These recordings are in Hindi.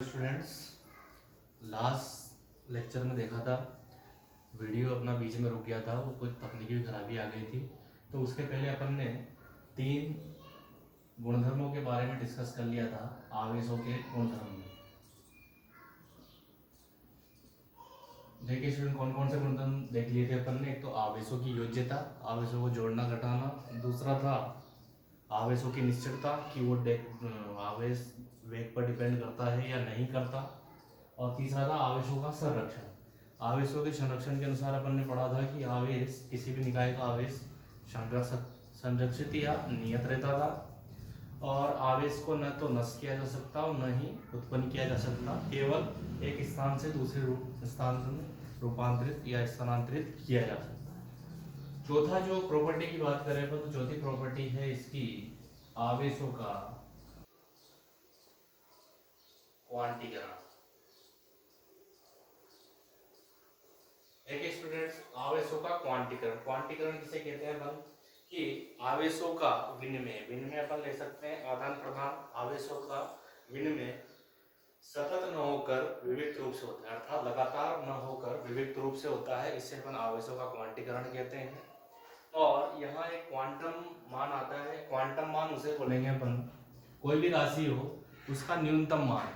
स्टूडेंट्स, लास्ट लेक्चर में देखा था वीडियो अपना बीच में रुक गया था, वो कुछ तकनीकी खराबी आ गई थी। तो उसके पहले अपन ने 3 गुणधर्मों के बारे में डिस्कस कर लिया था। आवेशों के गुणधर्म में देखिए स्टूडेंट, कौन कौन से गुणधर्म देख लिए थे अपन ने। एक तो आवेशों की योज्यता, आवेशों को जोड़ना घटाना। दूसरा था आवेशों की निश्चितता कि वो आवेश वेग पर डिपेंड करता है या नहीं करता। और तीसरा था आवेशों का संरक्षण। आवेशों के संरक्षण के अनुसार अपन ने पढ़ा था कि आवेश, किसी भी निकाय का आवेश संरक्षित या नियत रहता था, और आवेश को न तो नष्ट किया जा सकता और न ही उत्पन्न किया जा सकता, केवल एक स्थान से दूसरे स्थान में रूपांतरित या स्थानांतरित किया जा सकता। चौथा जो प्रॉपर्टी की बात करें तो चौथी प्रॉपर्टी है इसकी आवेशों का क्वांटीकरण। देखिए स्टूडेंट्स, आवेशों का क्वांटीकरण किसे कहते हैं अपन, कि आवेशों का विनिमय अपन ले सकते हैं आदान प्रदान। आवेशों का विनिमय सतत न होकर विविक्त रूप से होता है, अर्थात लगातार न होकर विविक्त रूप से होता है। इससे अपन आवेशों का क्वांटीकरण कहते हैं। और यहाँ एक क्वांटम मान आता है। क्वांटम मान उसे बोलेंगे अपन, कोई भी राशि हो उसका न्यूनतम मान।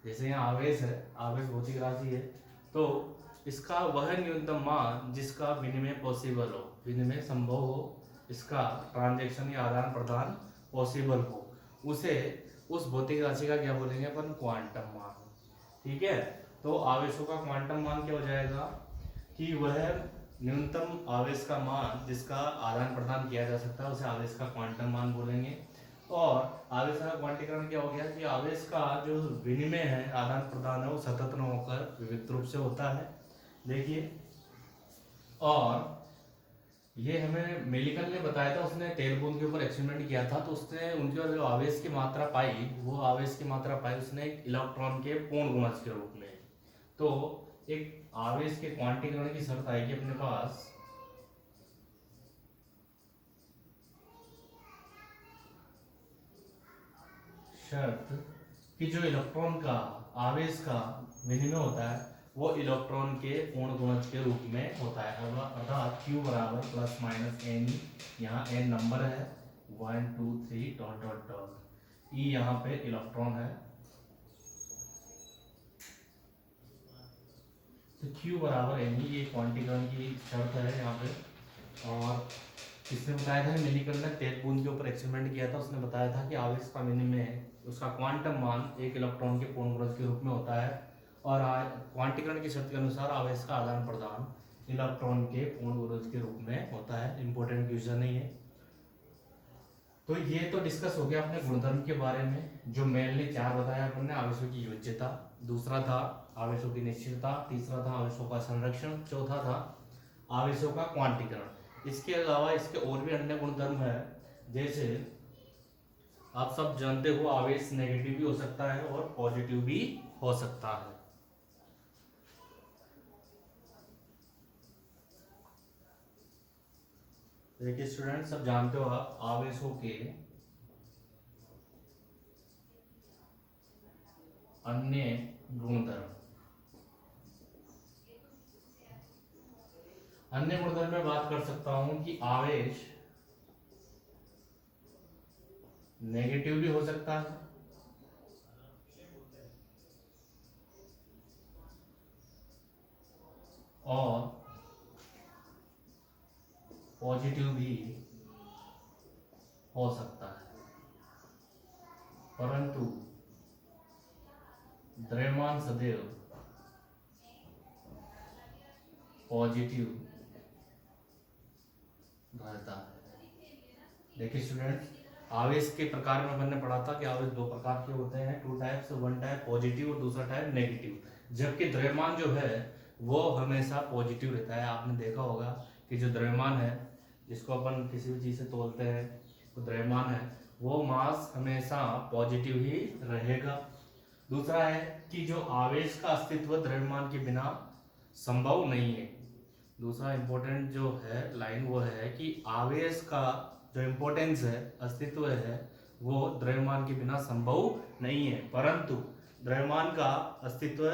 जैसे यहाँ आवेश है, आवेश भौतिक राशि है, तो इसका वह न्यूनतम मान जिसका विनिमय पॉसिबल हो, विनिमय संभव हो, इसका ट्रांजैक्शन या आदान प्रदान पॉसिबल हो, उसे उस भौतिक राशि का क्या बोलेंगे अपन, क्वांटम मान। ठीक है, तो आवेशों का क्वांटम मान क्या हो जाएगा कि वह न्यूनतम आवेश का मान जिसका आदान प्रदान किया जा सकता है उसे आवेश का क्वांटम मान बोलेंगे। और आवेश का क्वांटीकरण क्या हो गया कि आवेश का जो विनिमय है, आदान प्रदान है, वो सतत न होकर विविक्त रूप से होता है। देखिए, और ये हमें मेलिकल ने बताया था, उसने तेल बूंद के ऊपर एक्सपेरिमेंट किया था, तो उसने उनके जो आवेश की मात्रा पाई, वो आवेश की मात्रा पाई उसने एक इलेक्ट्रॉन के पूर्ण गुणज के रूप में। तो एक आवेश के क्वांटीकरण की शर्त आएगी अपने पास, शर्त कि जो इलेक्ट्रॉन का आवेश का विनिमय होता है वो इलेक्ट्रॉन के पूर्ण गुणज के रूप में होता है। अर्थात Q बराबर प्लस माइनस एन, यहाँ एन नंबर है, 1 2 3 डॉट डॉट डॉट, ई यहाँ पे इलेक्ट्रॉन है, तो Q बराबर एन, ये क्वांटीकरण की शर्त है यहाँ पे। और इसने बताया था, मेलिकल ने तेल बूंद के ऊपर एक्सपेरिमेंट किया था, उसने बताया था कि आवेश का विनिमय, उसका क्वांटम मान एक इलेक्ट्रॉन के पूर्ण गुणज के रूप में होता है। और क्वांटीकरण की शर्त के अनुसार आवेश का आदान प्रदान इलेक्ट्रॉन के पूर्ण गुणज के रूप में होता है। इंपॉर्टेंट क्वेश्चन नहीं है। तो ये तो डिस्कस हो गया अपने गुणधर्म के बारे में, जो मेनली 4 बताया अपन ने। आवेशों की योज्यता, दूसरा था आवेशों की निश्चितता, तीसरा था आवेशों का संरक्षण, चौथा था आवेशों का क्वांटीकरण। इसके अलावा इसके और भी अन्य गुणधर्म है, जैसे आप सब जानते हो आवेश नेगेटिव भी हो सकता है और पॉजिटिव भी हो सकता है। देखिए स्टूडेंट, सब जानते हो आप आवेशों के अन्य गुणधर्म। अन्य गुणधर्म में बात कर सकता हूं कि आवेश नेगेटिव भी हो सकता है और पॉजिटिव भी हो सकता है, परंतु द्रव्यमान सदैव पॉजिटिव रहता है। देखिए स्टूडेंट, आवेश के प्रकार में हमने पढ़ा था कि आवेश 2 प्रकार के होते हैं, 2 टाइप्स, वन टाइप पॉजिटिव और दूसरा टाइप नेगेटिव। जबकि द्रव्यमान जो है वो हमेशा पॉजिटिव रहता है। आपने देखा होगा कि जो द्रव्यमान है, जिसको अपन किसी भी चीज से तोलते हैं, वो द्रव्यमान है, वो मास हमेशा पॉजिटिव ही रहेगा। दूसरा है कि जो आवेश का अस्तित्व द्रव्यमान के बिना संभव नहीं है। दूसरा इंपॉर्टेंट जो है लाइन वो है कि आवेश का जो इम्पोर्टेंस है, अस्तित्व है, वो द्रव्यमान के बिना संभव नहीं है, परंतु द्रव्यमान का अस्तित्व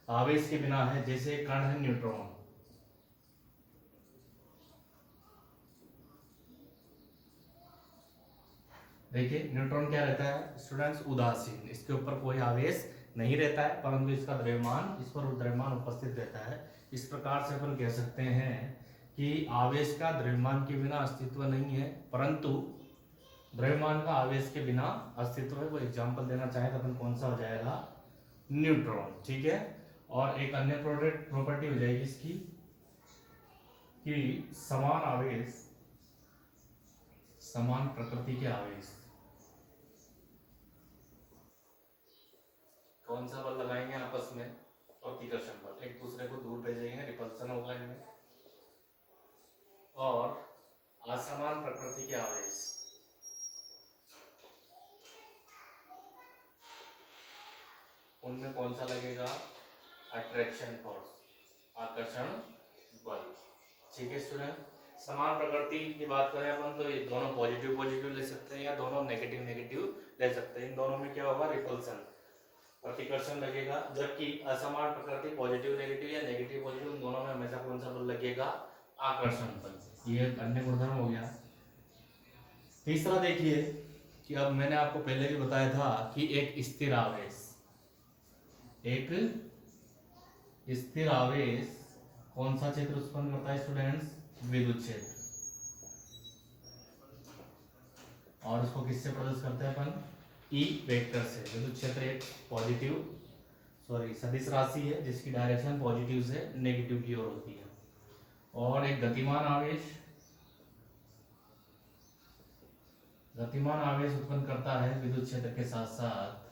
आवेश के बिना है। जैसे कण है न्यूट्रॉन, देखिए न्यूट्रॉन क्या रहता है स्टूडेंट्स, उदासीन, इसके ऊपर कोई आवेश नहीं रहता है, परंतु इसका द्रव्यमान, इस पर द्रव्यमान उपस्थित रहता है। इस प्रकार से अपन कह सकते हैं कि आवेश का द्रव्यमान के बिना अस्तित्व नहीं है, परंतु द्रव्यमान का आवेश के बिना अस्तित्व है। वो एग्जाम्पल देना चाहे तो अपन कौन सा हो जाएगा, न्यूट्रॉन, ठीक है। और एक अन्य प्रॉपर्टी हो जाएगी इसकी कि समान आवेश, समान प्रकृति के आवेश, कौन सा बल लगाएंगे आपस में, प्रतिकर्षण बल, एक दूसरे को दूर भेजेंगे, रिपल्सन होगा इनमें। और असमान प्रकृति के आवेश, उनमें कौन सा लगेगा, अट्रैक्शन फोर्स, आकर्षण बल, ठीक है स्टूडेंट। समान प्रकृति की बात करें अपन तो ये दोनों पॉजिटिव पॉजिटिव ले सकते हैं या दोनों नेगेटिव नेगेटिव ले सकते हैं। इन दोनों में क्या होगा, रिपल्सन, प्रतिकर्षण लगेगा। जबकि असमान प्रकृति पॉजिटिव नेगेटिव या नेगेटिव पॉजिटिव, उन दोनों में हमेशा कौन सा बल लगेगा, आकर्षण बल। ये अन्य गुणधर्म हो गया। तीसरा देखिए कि अब मैंने आपको पहले भी बताया था कि एक स्थिर आवेश, एक स्थिर आवेश कौन सा क्षेत्र उत्पन्न करता है स्टूडेंट्स, विद्युत क्षेत्र। और उसको किससे प्रदर्शित करते हैं अपन, ई वेक्टर से। विद्युत क्षेत्र एक पॉजिटिव सदिश राशि है जिसकी डायरेक्शन पॉजिटिव से नेगेटिव की ओर होती है। और एक गतिमान आवेश, गतिमान आवेश उत्पन्न करता है विद्युत क्षेत्र के साथ साथ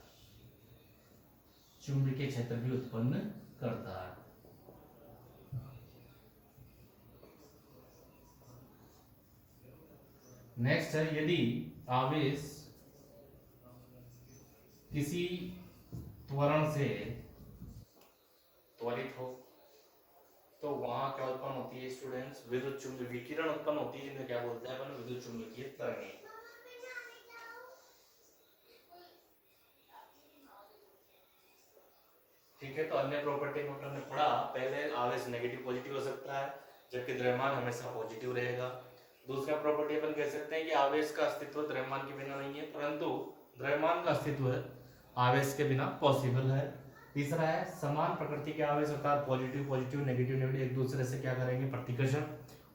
चुंबकीय क्षेत्र भी उत्पन्न करता है। नेक्स्ट है, यदि आवेश किसी त्वरण से त्वरित हो तो वहां क्या उत्पन्न होती है स्टूडेंट्स, विद्युत चुंबकीय विकिरण उत्पन्न होती है, जिन्हें क्या बोलते हैं अपन, विद्युत चुंबकीय तरंगें। ठीक है, तो अन्य प्रॉपर्टी में हमने पढ़ा, पहले आवेश नेगेटिव पॉजिटिव हो सकता है जबकि द्रव्यमान हमेशा पॉजिटिव रहेगा। दूसरा प्रॉपर्टी अपन कह सकते हैं कि आवेश का अस्तित्व द्रव्यमान के बिना नहीं है, परंतु द्रव्यमान का अस्तित्व आवेश के बिना पॉसिबल है। तीसरा है समान प्रकृति के आवेश, अर्थात पॉजिटिव पॉजिटिव नेगेटिव नेगेटिव एक दूसरे से क्या करेंगे, प्रतिकर्षण।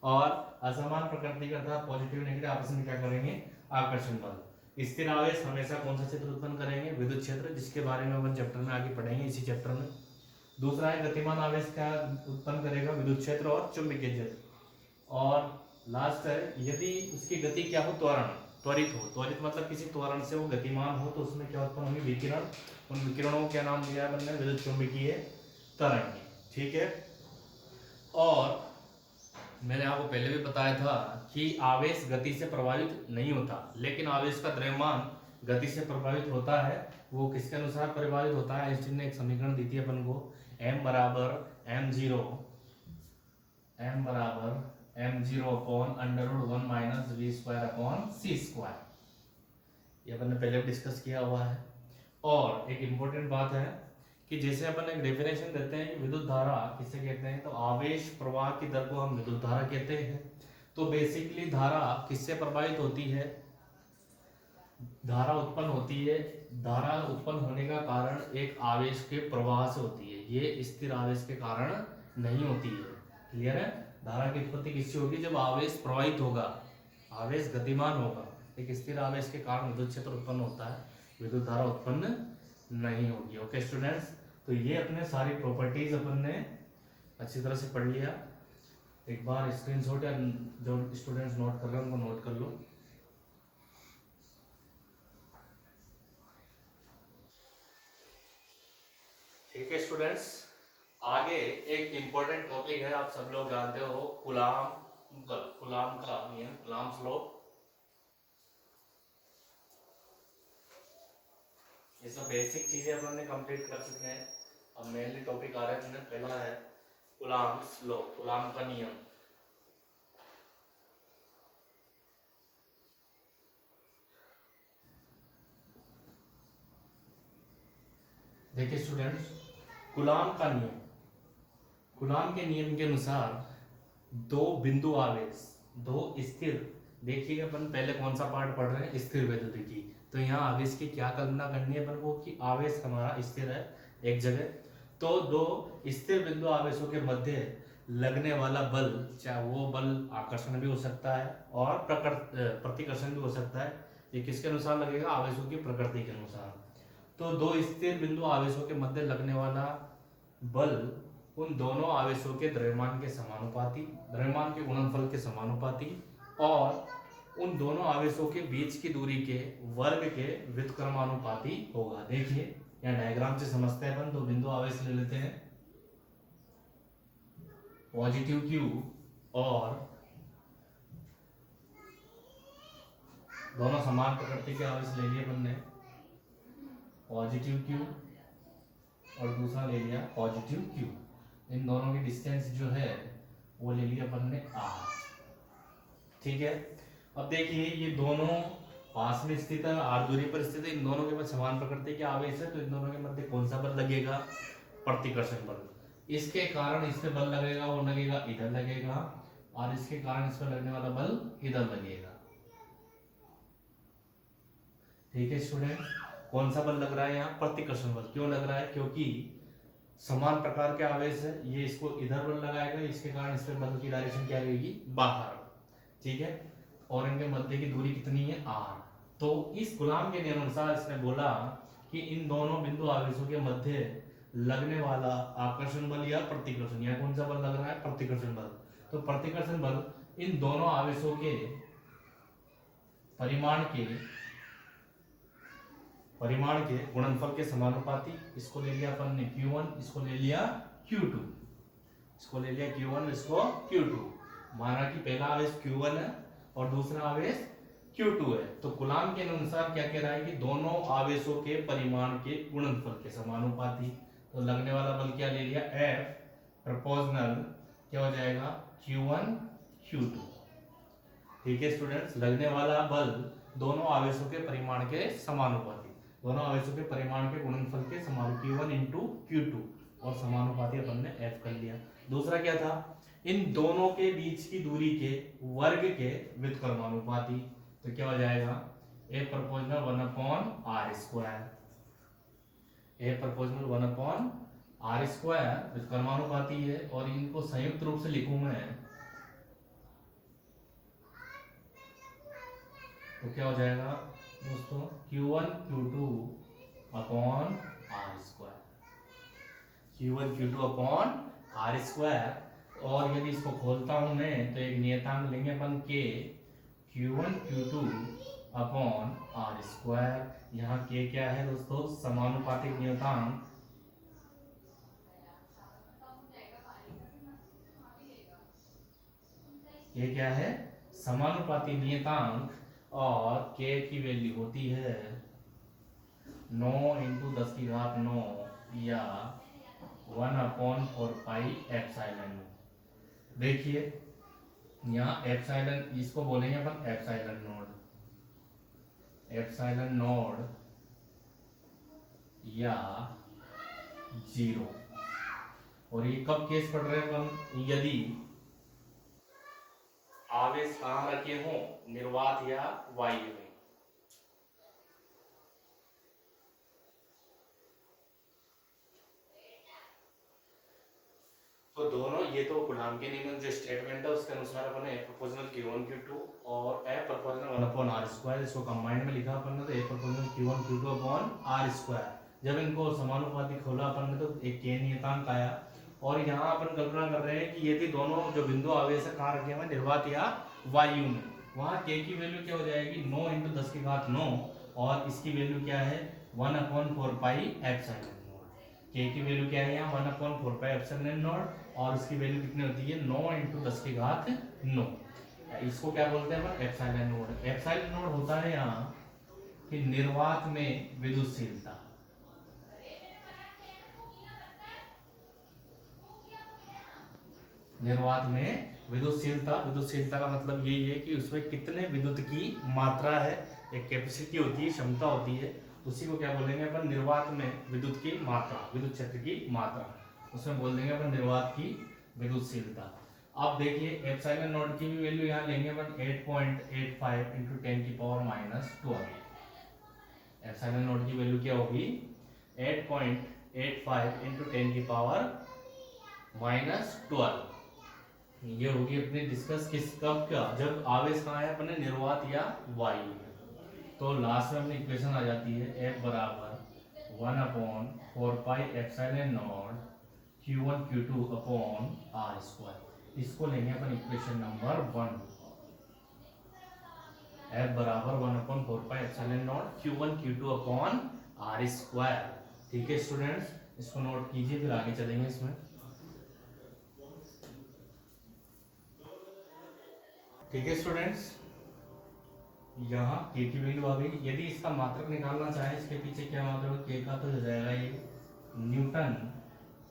और असमान प्रकृति के अर्थात पॉजिटिव नेगेटिव आपस में क्या करेंगे, आकर्षण बल। स्थिर आवेश हमेशा कौन सा क्षेत्र उत्पन्न करेंगे, विद्युत क्षेत्र, जिसके बारे में अपन चैप्टर में आगे पढ़ेंगे, इसी चैप्टर में। दूसरा है गतिमान आवेश का उत्पन्न करेगा विद्युत क्षेत्र और चुंबकीय क्षेत्र। और लास्ट है, यदि उसकी गति क्या हो, त्वरण, त्वरित हो, त्वरित मतलब किसी त्वरण से वो गतिमान हो तो उसमें क्या उत्पन्न होंगे, विकिरण। उन विकिरणों को क्या नाम दिया है हमने, विद्युत चुंबकीय तरंग, ठीक है। और मैंने आपको पहले भी बताया था कि आवेश गति से प्रभावित नहीं होता, लेकिन आवेश का द्रव्यमान गति से प्रभावित होता है। वो किसके अनुसार प्रभावित होता है, आइंस्टीन ने एक समीकरण दी थी अपन को, m बराबर m0 upon √1 minus v² upon c²। ये अपन ने पहले भी डिस्कस किया हुआ है। और एक इम्पोर्टेंट बात है कि जैसे अपन एक डेफिनेशन देते हैं कि विद्युत धारा किसे कहते हैं, तो आवेश प्रवाह की दर को हम विद्युत धारा कहते हैं। तो बेसिकली धारा किससे प्रभावित होती है, धारा उत्पन्न होती है, धारा उत्पन्न होने का कारण एक आवेश के प्रवाह से होती है, ये स्थिर आवेश के कारण नहीं होती है। क्लियर है, धारा की उत्पत्ति किससे होगी, जब आवेश प्रवाहित होगा, आवेश गतिमान होगा। एक स्थिर आवेश के कारण विद्युत क्षेत्र उत्पन्न होता है, विद्युत धारा उत्पन्न नहीं होगी। ओके स्टूडेंट्स, तो ये अपने सारी प्रॉपर्टीज अपन ने अच्छी तरह से पढ़ लिया। एक बार स्क्रीनशॉट या जो स्टूडेंट्स नोट कर रहे हैं उनको नोट कर लो। ठीक है स्टूडेंट्स, आगे एक इंपॉर्टेंट टॉपिक है, आप सब लोग जानते हो, कूलाम बल, कूलाम का नियम, कूलाम्स लॉ। ये सब बेसिक चीजें अपन ने कंप्लीट कर चुके हैं। अब मेनली टॉपिक आ रहा है अपने, पहला है कूलाम्स लॉ, कूलाम का नियम। देखिए स्टूडेंट्स, कूलाम का नियम, कूलाम के नियम के अनुसार दो बिंदु आवेश, दो स्थिर, देखिए अपन पहले कौन सा पार्ट पढ़ रहे हैं, स्थिर वैद्युतिकी। तो यहाँ आवेश की क्या कल्पना करनी है अपन को कि आवेश हमारा स्थिर है एक जगह, तो दो स्थिर बिंदु आवेशों के मध्य लगने वाला बल, चाहे वो बल आकर्षण भी हो सकता है और प्रतिकर्षण भी हो सकता है, ये किसके अनुसार लगेगा, आवेशों की प्रकृति के अनुसार। तो दो स्थिर बिंदु आवेशों के मध्य लगने वाला बल उन दोनों आवेशों के द्रव्यमान के समानुपाती, द्रव्यमान के गुणनफल के समानुपाती और उन दोनों आवेशों के बीच की दूरी के वर्ग के व्युत्क्रमानुपाती होगा। देखिए यहाँ डायग्राम से समझते हैं अपन, दो बिंदु आवेश ले लेते हैं, पॉजिटिव Q और दोनों समान प्रकृति के आवेश ले लिए अपन ने, पॉजिटिव Q और दूसरा ले लिया पॉजिटिव Q। इन दोनों की डिस्टेंस जो है वो ले लिया अपन ने R, ठीक है। अब देखिए ये दोनों पास में स्थित है, R दूरी पर स्थित है, इन दोनों के मध्य समान प्रकृति के आवेश है, तो इन दोनों के मध्य कौन सा बल लगेगा, प्रतिकर्षण बल। इसके कारण इस पे बल लगेगा, वो लगेगा इधर लगेगा, और इसके कारण इस पर लगने वाला बल इधर लगेगा, ठीक है स्टूडेंट। कौन सा बल लग रहा है यहाँ, प्रतिकर्षण बल। क्यों लग रहा है, क्योंकि समान प्रकार के आवेश है, ये इसको इधर बल लगाएगा, इसके कारण इस पे बल की डायरेक्शन क्या रहेगी, बाहर, ठीक है। और इनके मध्य की दूरी कितनी है, R। तो इस कूलाम के नियम अनुसार इसने बोला कि इन दोनों बिंदु आवेशों के मध्य लगने वाला आकर्षण बल या प्रतिकर्षण, या कौन सा बल लग रहा है, प्रतिकर्षण बल। तो प्रतिकर्षण बल इन दोनों आवेशों के परिमाण के गुणनफल के समानुपाती, इसको ले लिया अपन ने Q1, इसको ले लिया Q2, इसको ले लिया Q1, इसको Q2। माना कि पहला आवेश Q1 है और दूसरा आवेश Q2 है। तो कूलाम के अनुसार क्या कह रहा है कि दोनों आवेशों के परिमाण के गुणनफल के समानुपाती, तो लगने वाला बल क्या ले लिया, F प्रोपोर्शनल क्या हो जाएगा, Q1 Q2, ठीक है स्टूडेंट्स। लगने वाला बल दोनों आवेशों के परिमाण के समानुपाती, दोनों आवेशों के परिमाण के गुणनफल के समान, Q1 इंटू Q2, और समानुपाती अपन ने F कर लिया। दूसरा क्या था, इन दोनों के बीच की दूरी के वर्ग के व्युत्क्रमानुपाती, तो क्या हो जाएगा, A proportional 1/r², A proportional 1/r² व्युत्क्रमानुपाती है। और इनको संयुक्त रूप से लिखूं मैं तो क्या हो जाएगा दोस्तों, Q1 Q2 upon R², Q1 Q2 upon R²। और यदि इसको खोलता हूं मैं तो एक नियतांक लेंगे अपन K, Q1 Q2 upon R²। यहाँ K क्या है दोस्तों, समानुपातिक नियतांक, K क्या है, समानुपाती नियतांक, और K की वैल्यू होती है 9 × 10⁹ या 1/4 पाई एप्सिलॉन। देखिए यहाँ एप्सिलॉन, इसको बोलेंगे अपन एप्सिलॉन नोड, एप्सिलॉन नोड या 0। और ये कब केस पढ़ रहे हैं अपन, यदि आवेश कहाँ रखे हों, निर्वात या वायु में। तो दोनों, ये तो कूलाम के नियम जो स्टेटमेंट है उसके अनुसार अपन F प्रोपोर्शनल Q1 Q2 और F प्रोपोर्शनल 1/r², इसको कंबाइंड में लिखा अपन ने तो F proportional Q1 Q2 upon R²। जब इनको समानुपाती खोला अपन ने तो एक K नियतांक आया। और यहाँ अपन कल्पना कर रहे हैं कि यदि दोनों जो बिंदु आवेश है कहाँ रखे हुए, निर्वात या वायु में, वहाँ K की वैल्यू क्या हो जाएगी, 9 × 10⁹, और इसकी वैल्यू क्या है, 1/4 पाई एप्सिलॉन। K की वैल्यू क्या है यहाँ, 1/4 पाई एप्सिलॉन नॉट, और इसकी वैल्यू कितनी होती है, 9 × 10⁹। इसको क्या बोलते हैं अपन, एप्सिलॉन नोड। एप्सिलॉन नोड होता है यहाँ कि निर्वात में विद्युतशीलता, निर्वात में विद्युतशीलता, विद्युतशीलता का मतलब यही है कि उसमें कितने विद्युत की मात्रा है, एक कैपेसिटी होती है, क्षमता होती है, उसी को क्या बोलेंगे अपन, निर्वात में विद्युत की मात्रा, विद्युत क्षेत्र की मात्रा, उसमें बोल देंगे अपन निर्वात की विद्युतशीलता। अब देखिए एप्सिलॉन नॉट की भी वैल्यू यहाँ लेंगे अपन 8.85 इंटू 10⁻²। एप्सिलॉन नॉट की वैल्यू क्या होगी, 8.85 इंटू 10⁻²। ये होगी अपने डिस्कस किस कब का, जब आवेश कहाँ है अपने, निर्वात या वायु में। तो लास्ट में अपनी इक्वेशन आ जाती है F बराबर 1/4πε0 Q1 Q2 अपॉन R²। इसको लेंगे अपन इक्वेशन नंबर 1। F बराबर 1/4πε0 Q1 Q2 अपॉन R²। ठीक है स्टूडेंट्स, इसको नोट कीजिए, फिर आगे चलेंगे इसमें। ठीक है स्टूडेंट्स, यहाँ के की वैल्यू आ गई। यदि इसका मात्रक निकालना चाहे, इसके पीछे क्या मात्रक के का, तो हो जाएगा ये newton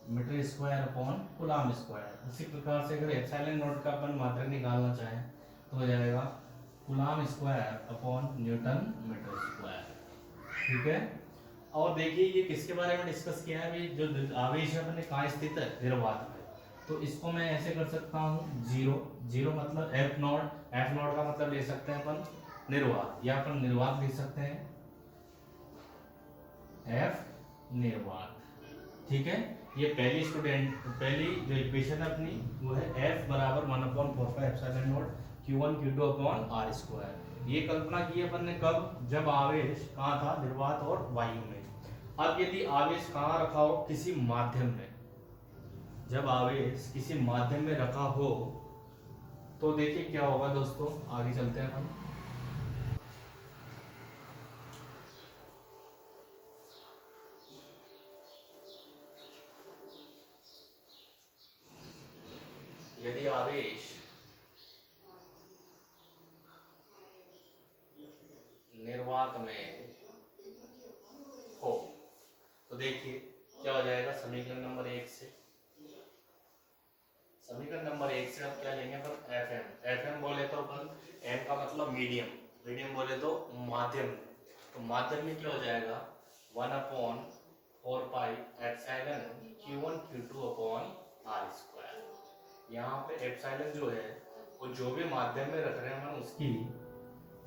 metre square upon coulomb square. इसी प्रकार से अगर एप्सिलॉन नॉट का अपन मात्रक निकालना चाहे तो हो जाएगा coulomb square upon newton metre square. ठीक है, और देखिए ये किसके बारे में डिस्कस किया है, अभी जो आवेश है अपने कहाँ स्थित है, निर्वात में। तो इसको मैं ऐसे कर सकता हूँ, जीरो मतलब एफ नॉट का मतलब ले सकते हैं अपन निर्वात, या अपन निर्वात लिख सकते हैं एफ निर्वात। ठीक है, ये पहली जो इक्वेशन है अपनी वो है F बराबर 1/4πε0 Q1 Q2 अपॉन R²। ये कल्पना की अपन ने कब, जब आवेश कहाँ था, निर्वात और वायु में। अब यदि आवेश कहाँ रखा हो, किसी माध्यम में, जब आवेश किसी माध्यम में रखा हो तो देखिए क्या होगा दोस्तों, आगे चलते हैं हम। यदि आवेश निर्वात में हो तो देखिए क्या हो जाएगा, समीकरण नंबर 1 से, समीकरण नंबर 1 से अब क्या लेंगे अपन, एफएम बोले तो अपन, एम का मतलब मीडियम बोले तो माध्यम, तो माध्यम में क्या हो जाएगा 1/4πε Q1 Q2 अपॉन R²। यहाँ पे एप्सिलॉन जो है वो जो भी माध्यम में रख रहे हैं हम उसकी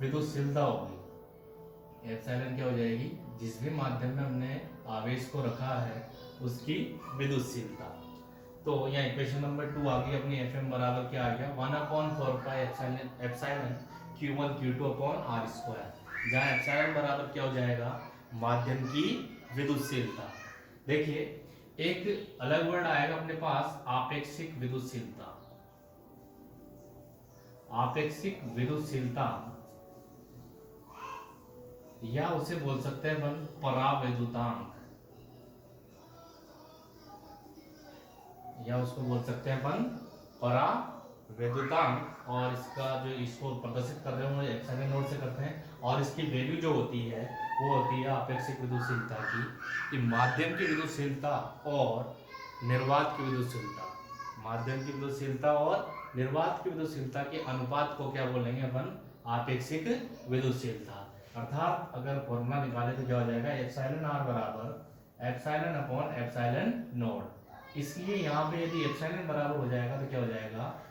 विद्युतशीलता होगी। एप्सिलॉन क्या हो जाएगी, जिस भी माध्यम में हमने आवेश को रखा है उसकी विद्युतशीलता। तो यहाँ इक्वेशन नंबर 2 आ गई अपनी, एफएम बराबर क्या आ गया 1/4πε Q1 Q2 अपॉन R², जहाँ एप्सिलॉन बराबर क्या हो जाएगा, माध्यम की विद्युतशीलता। देखिए एक अलग वर्ड आएगा अपने पास, आपेक्षिक विद्युतशीलता। आपेक्षिक विद्युतशीलता या उसे बोल सकते हैं अपन परावैद्युतांक, या उसको बोल सकते हैं अपन परावैद्युतांक। और इसका जो इसको प्रदर्शित कर रहे हैं वो एप्सिलॉन नॉट से करते हैं, और इसकी वैल्यू जो होती है वो होती है आपेक्षिक विद्युतशीलता की, कि माध्यम की विद्युतशीलता और निर्वात की विद्युतशीलता, माध्यम की विद्युतशीलता और निर्वात की विद्युतशीलता के अनुपात को क्या बोलेंगे अपन, आपेक्षिक विद्युतशीलता। अर्थात अगर फॉर्मूला निकाले तो क्या हो जाएगा, एप्सिलॉन आर बराबर एप्सिलॉन अपॉन एप्सिलॉन नॉट। इसलिए यहाँ पे यदि एप्सिलॉन बराबर हो जाएगा तो क्या हो जाएगा,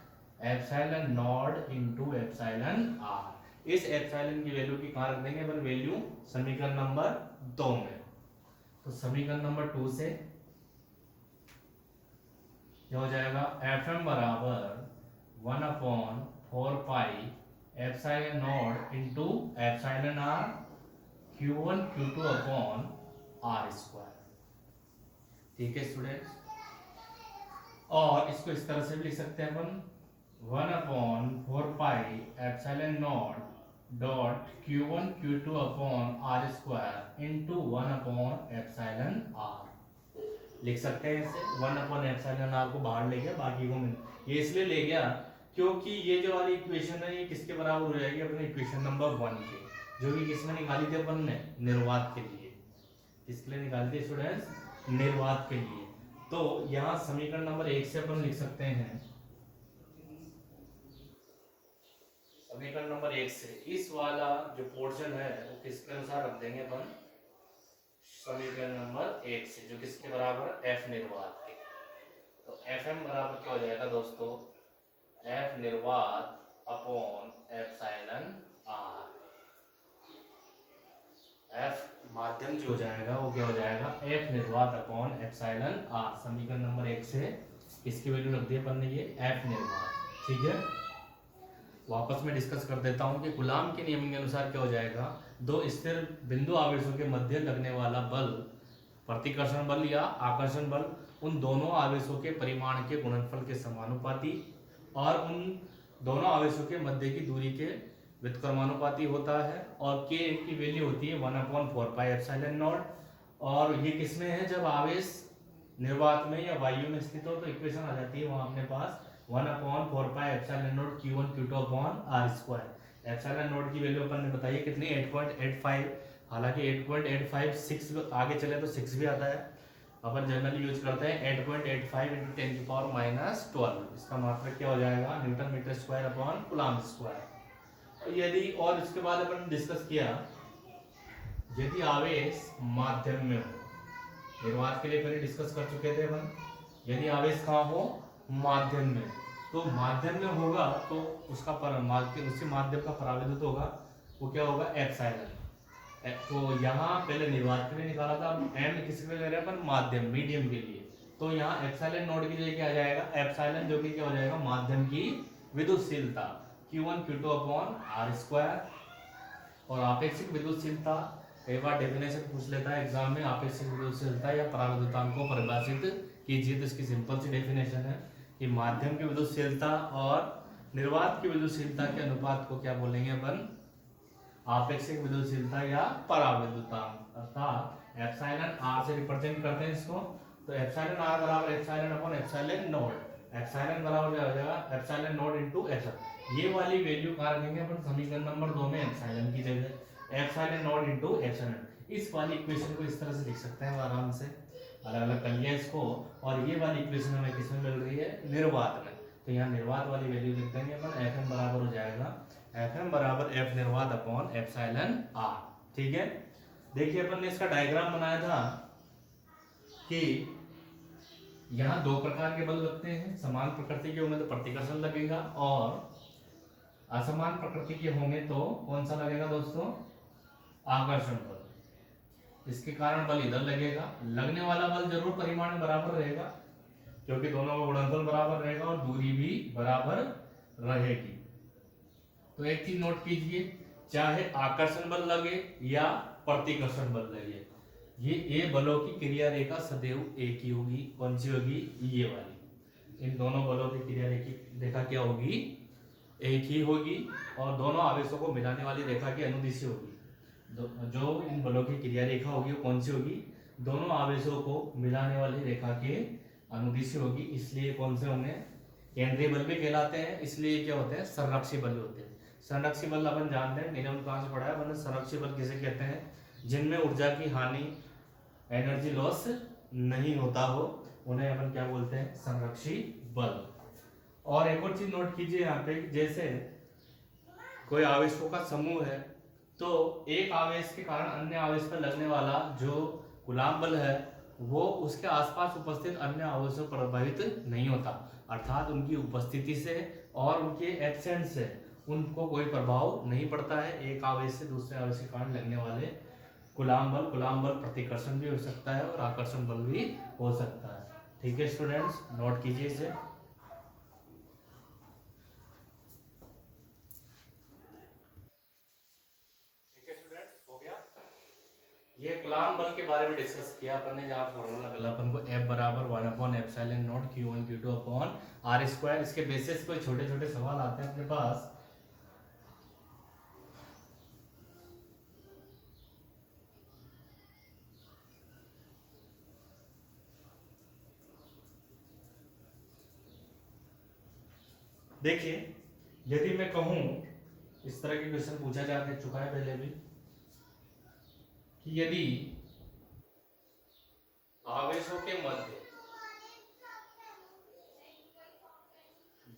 epsilon naught into epsilon R. इस एप्सिलॉन की वैल्यू की कहाँ रख देंगे अपन, वैल्यू समीकरण नंबर 2 में। तो समीकरण नंबर 2 से क्या हो जाएगा, एफएम बराबर 1/4π epsilon naught into epsilon r Q1 Q2 upon R²। ठीक है स्टूडेंट्स, और इसको इस तरह से भी लिख सकते हैं अपन 1/4π epsilon naught dot Q1 Q2 upon R² into 1/एप्सिलॉन R लिख सकते हैं इसे। 1/एप्सिलॉन R को बाहर ले गया, बाकी को ये इसलिए ले गया क्योंकि ये जो वाली इक्वेशन है ये किसके बराबर हो जाएगी, अपने इक्वेशन नंबर 1 के, जो कि किसमें निकाली थी अपन ने, निर्वात के लिए। किसके लिए निकाली थी स्टूडेंट्स, निर्वात के लिए। तो यहाँ समीकरण नंबर 1 से अपन लिख सकते हैं, समीकरण नंबर 1 से इस वाला जो पोर्शन है वो किसके अनुसार रख देंगे अपन, समीकरण नंबर 1 से, जो किसके बराबर, एफ निर्वात के। तो एफ एम बराबर क्या हो जाएगा दोस्तों, एफ निर्वात अपॉन एप्सिलॉन आर। एफ माध्यम जो हो जाएगा वो क्या हो जाएगा, एफ निर्वात अपॉन एप्सिलॉन आर। समीकरण नंबर 1 से इसकी वैल्यू रख दी अपन ने, ये एफ निर्वात। ठीक है, वापस में डिस्कस कर देता हूं कि कूलाम के नियम के अनुसार क्या हो जाएगा, दो स्थिर बिंदु आवेशों के मध्य लगने वाला बल, प्रतिकर्षण बल या आकर्षण बल, उन दोनों आवेशों के परिमाण के गुणनफल के समानुपाती और उन दोनों आवेशों के मध्य की दूरी के व्युत्क्रमानुपाती होता है। और के की वैल्यू होती है 1/4πε0। और ये किसमें है, जब आवेश निर्वात में या वायु में स्थित हो तो इक्वेशन आ जाती है वहां अपने पास 1/4πε0 q1 q2 upon R square. Epsilon naught की वैल्यू अपन ने बताई है कितनी, 8.85। हालांकि 8.85 6 आगे चले तो 6 भी आता है, अपन जनरली यूज करते हैं 8.85 × 10⁻⁻12। इसका मात्रक क्या हो जाएगा, newton metre square upon coulomb square. तो यदि, और इसके बाद अपन डिस्कस किया, यदि आवेश माध्यम में हो, निर्वात के लिए पहले डिस्कस कर चुके थे अपन, यदि आवेश कहाँ हो, माध्यम में, तो माध्यम में होगा तो उसका उसी माध्यम का पराविद्युत होगा, वो क्या होगा, एप्सिलॉन। तो यहाँ पहले निर्वात के लिए निकाला था, एम किसके लिए ले रहे हैं अपन, माध्यम, मीडियम के लिए। तो यहाँ एप्सिलॉन नोट की जगह क्या आ जाएगा, एप्सिलॉन, जो कि क्या हो जाएगा, माध्यम की विद्युतशीलता q1 q2 upon R square. और आपेक्षिक विद्युतशीलता, कई बार डेफिनेशन पूछ लेता है एग्जाम में, आपेक्षिक विद्युतशीलता या पराविद्युतांक को परिभाषित कीजिए। तो इसकी सिंपल सी डेफिनेशन है कि माध्यम की विद्युतशीलता और निर्वात की विद्युतशीलता के अनुपात को क्या बोलेंगे अपन, आपेक्षिक विद्युतशीलता या पराविद्युतांक। अर्थात एप्सिलॉन आर से रिप्रेजेंट करते हैं इसको, तो एप्सिलॉन आर बराबर epsilon upon epsilon note. Epsilon बराबर क्या हो जाएगा, एप्सिलॉन नोट इनटू एप्सिलॉन। ये वाली वैल्यू कहां रखेंगे अपन, समीकरण नंबर 2 में एप्सिलॉन की जगह एप्सिलॉन नोट इनटू एप्सिलॉन। इस वाली इक्वेशन को इस तरह से लिख सकते हैं आराम से, अलग अलग कर लिया इसको। और ये वाली इक्वेशन हमें किसमें मिल रही है, निर्वात में। तो यहाँ निर्वात वाली वैल्यू लिख देंगे अपन, एफ एम बराबर हो जाएगा एफ एम बराबर एफ निर्वात अपॉन एप्सिलॉन आर। ठीक है, देखिए अपन ने इसका डायग्राम बनाया था कि यहाँ दो प्रकार के बल लगते हैं, समान प्रकृति के होंगे तो प्रतिकर्षण लगेगा, और असमान प्रकृति के होंगे तो कौन सा लगेगा दोस्तों, आकर्षण बल। इसके कारण बल इधर लगेगा, लगने वाला बल जरूर परिमाण में बराबर रहेगा क्योंकि दोनों का गुणनफल बराबर रहेगा और दूरी भी बराबर रहेगी। तो एक चीज नोट कीजिए, चाहे आकर्षण बल लगे या प्रतिकर्षण बल लगे, ये बलों की क्रिया रेखा सदैव एक ही होगी। कौन सी होगी, ये वाली। इन दोनों बलों की क्रिया रेखा क्या होगी, एक ही होगी, और दोनों आवेशों को मिलाने वाली रेखा की अनुदिश होगी। जो इन बलों की क्रिया रेखा होगी वो कौन सी होगी, दोनों आवेशों को मिलाने वाली रेखा के अनुदिश होगी। इसलिए कौन से होंगे, केंद्रीय बल भी कहलाते हैं। इसलिए क्या होते हैं, संरक्षी बल होते हैं। संरक्षी बल अपन जानते हैं, नियम कहाँ से पढ़ा है अपन, संरक्षी बल किसे कहते हैं, जिनमें ऊर्जा की हानि, एनर्जी लॉस नहीं होता हो, उन्हें अपन क्या बोलते हैं, संरक्षी बल। और एक और चीज नोट कीजिए यहाँ पे, जैसे कोई आवेशों का समूह है तो एक आवेश के कारण अन्य आवेश पर लगने वाला जो कूलम्ब बल है वो उसके आसपास उपस्थित अन्य आवेशों पर प्रभावित नहीं होता, अर्थात उनकी उपस्थिति से और उनके एब्सेंस से उनको कोई प्रभाव नहीं पड़ता है। एक आवेश से दूसरे आवेश के कारण लगने वाले कूलम्ब बल प्रतिकर्षण भी हो सकता है और आकर्षण बल भी हो सकता है। ठीक है स्टूडेंट्स, नोट कीजिए इसे। ठीक है स्टूडेंट्स, हो गया। ये कूलम्ब बल के बारे में डिस्कस किया अपन ने, जहाँ फॉर्मूला मिला अपन को F बराबर 1/ε0 q1 q2 upon R square. इसके बेसिस कोई छोटे छोटे सवाल आते हैं अपने पास। देखिए, यदि मैं कहूं, इस तरह के क्वेश्चन पूछा जा चुका है पहले भी, कि यदि आवेशों के मध्य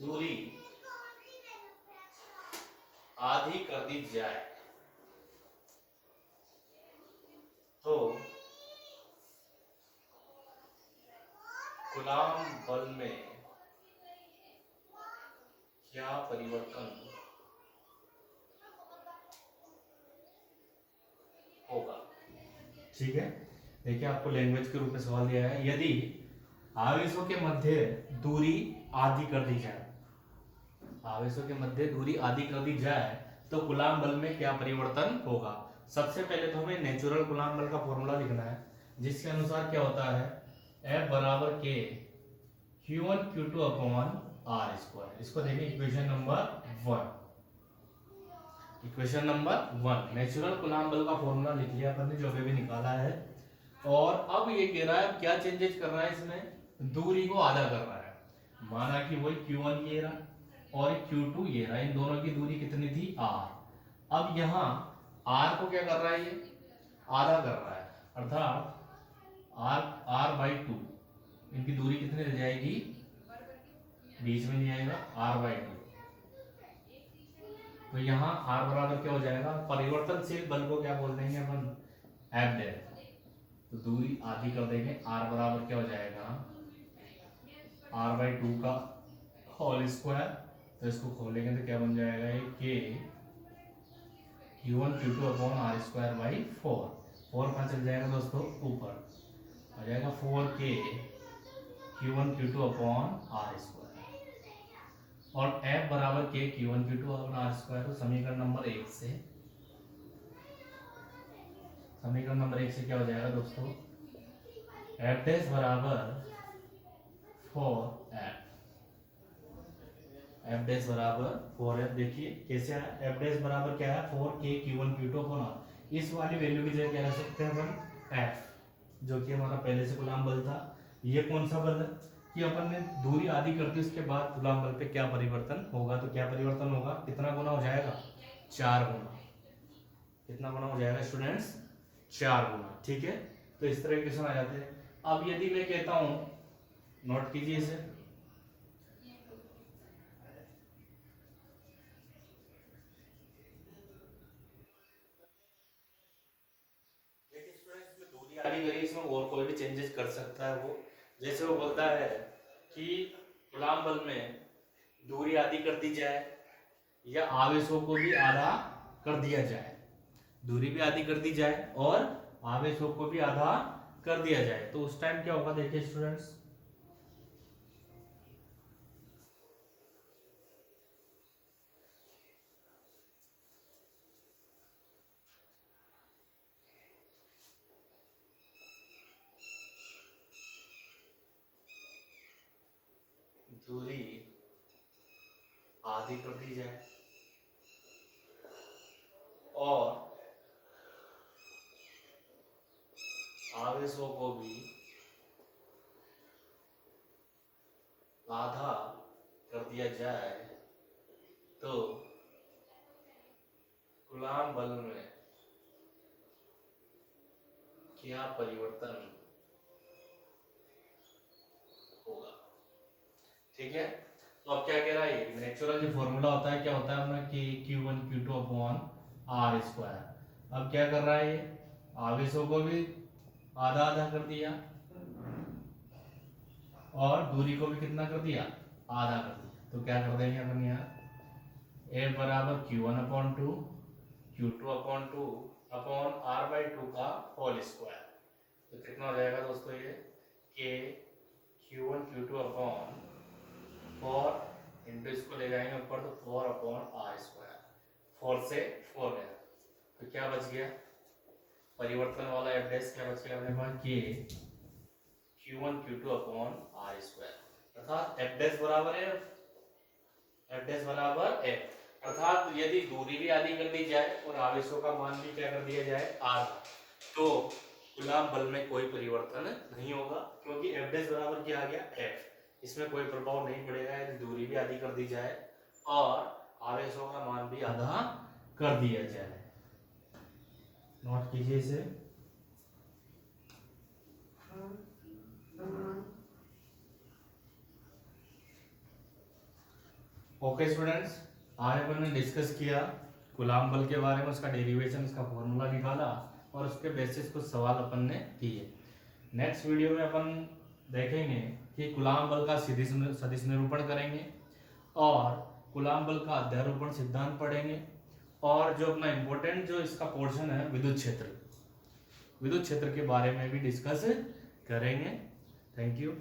दूरी आधी कर दी जाए तो कूलाम बल में क्या परिवर्तन होगा। ठीक है, देखिए आपको लैंग्वेज के रूप में सवाल दिया है, यदि आवेशों के मध्य दूरी आधी कर दी जाए, आवेशों के मध्य दूरी आधी कर दी जाए तो कूलाम बल में क्या परिवर्तन होगा। सबसे पहले तो हमें नेचुरल कूलाम बल का फॉर्मूला लिखना है, जिसके अनुसार क्या होता है, F बराबर के Q1 Q2 upon R square. इसको देखिए equation number 1, equation number 1 natural Coulomb बल का फॉर्मूला लिख लिया अपन ने, जो अभी भी निकाला है। और अब ये कह रहा है क्या चेंजेस कर रहा है इसमें, दूरी को आधा कर रहा है। माना कि वही Q1 ये रहा और Q2 ये रहा, इन दोनों की दूरी कितनी थी, r। अब यहाँ r को क्या कर रहा है, ये आधा कर रहा है, अर्थात r/2, इनकी दूरी कितनी रह जाएगी, बीच में नहीं आएगा, r/2। तो यहाँ r बराबर क्या हो जाएगा, परिवर्तनशील बल को क्या बोल देंगे अपन, F डैश। तो दूरी आधी कर देंगे, r बराबर क्या हो जाएगा, r/2 का होल स्क्वायर। तो इसको खोलेंगे तो क्या बन जाएगा, ये के Q1 Q2 upon R square by 4। 4 कहाँ चल जाएगा दोस्तों, ऊपर आ जाएगा 4k Q1 Q2 upon R square. और F बराबर के Q1 Q2 upon R square. तो समीकरण नंबर 1 से, समीकरण नंबर 1 से क्या हो जाएगा दोस्तों, F डैश बराबर 4F, F डैश बराबर 4F। देखिए कैसे है, F डैश बराबर क्या है, 4k Q1 Q2 upon are. इस वाली वैल्यू की जगह क्या रख सकते हैं अपन, F, जो कि हमारा पहले से कूलाम बल था। ये कौन सा बल है कि अपन ने दूरी आधी कर दी, उसके बाद कूलाम बल पे क्या परिवर्तन होगा। तो क्या परिवर्तन होगा, कितना गुना हो जाएगा, 4 गुना। कितना गुना हो जाएगा स्टूडेंट्स, 4 गुना। ठीक है, तो इस तरह के क्वेश्चन आ जाते हैं। अब यदि मैं कहता हूं, नोट कीजिए इसे, आगे करिए, इसमें और कोई भी चेंजेस कर सकता है वो। जैसे वो बोलता है कि कूलाम बल में दूरी आधी कर दी जाए या आवेशों को भी आधा कर दिया जाए, दूरी भी आधी कर दी जाए और आवेशों को भी आधा कर दिया जाए, तो उस टाइम क्या होगा, देखिए स्टूडेंट्स, दूरी आधी कर दी जाए और आवेशों को भी आधा कर दिया जाए, तो कूलाम बल में क्या परिवर्तन होगा। ठीक है, तो अब क्या कह रहा है, नेचुरल जो फॉर्मूला होता है क्या होता है अपना, कि Q1 Q2 upon R square. अब क्या कर रहा है, ये आवेशों को भी आधा आधा कर दिया और दूरी को भी कितना कर दिया, आधा कर दिया। तो क्या कर देंगे अपन यहाँ, F बराबर Q1 upon 2 Q2 upon 2 upon r/2 का होल स्क्वायर। तो कितना हो जाएगा दोस्तों, ये के Q1 Q2 अपॉन 4 इंटू इसको ले जाएंगे ऊपर, तो 4 अपॉन आर स्क्वायर। 4 से 4 गया, तो क्या बच गया, परिवर्तन वाला F डैश क्या बच गया अपने पास, के Q1 Q2 upon R square. अर्थात F डैश बराबर है, F डैश बराबर F, अर्थात यदि दूरी भी आधी कर दी जाए और आवेशों का मान भी क्या कर दिया जाए, आधा, तो कूलाम बल में कोई परिवर्तन नहीं होगा, क्योंकि F डैश बराबर क्या आ गया, F। इसमें कोई प्रभाव नहीं पड़ेगा यदि दूरी भी आधी कर दी जाए और आवेशों का मान भी आधा कर दिया जाए। नोट कीजिए इसे। ओके स्टूडेंट्स, आज अपन ने डिस्कस किया कूलाम बल के बारे में, उसका डेरिवेशन, उसका फॉर्मूला निकाला और उसके बेसिस कुछ सवाल अपन ने किए। नेक्स्ट वीडियो में अपन देखेंगे कि कूलाम बल का सदिश निरूपण करेंगे और कूलाम बल का अध्यारोपण सिद्धांत पढ़ेंगे और जो अपना इंपॉर्टेंट जो इसका पोर्शन है विद्युत क्षेत्र के बारे में भी डिस्कस करेंगे। Thank you.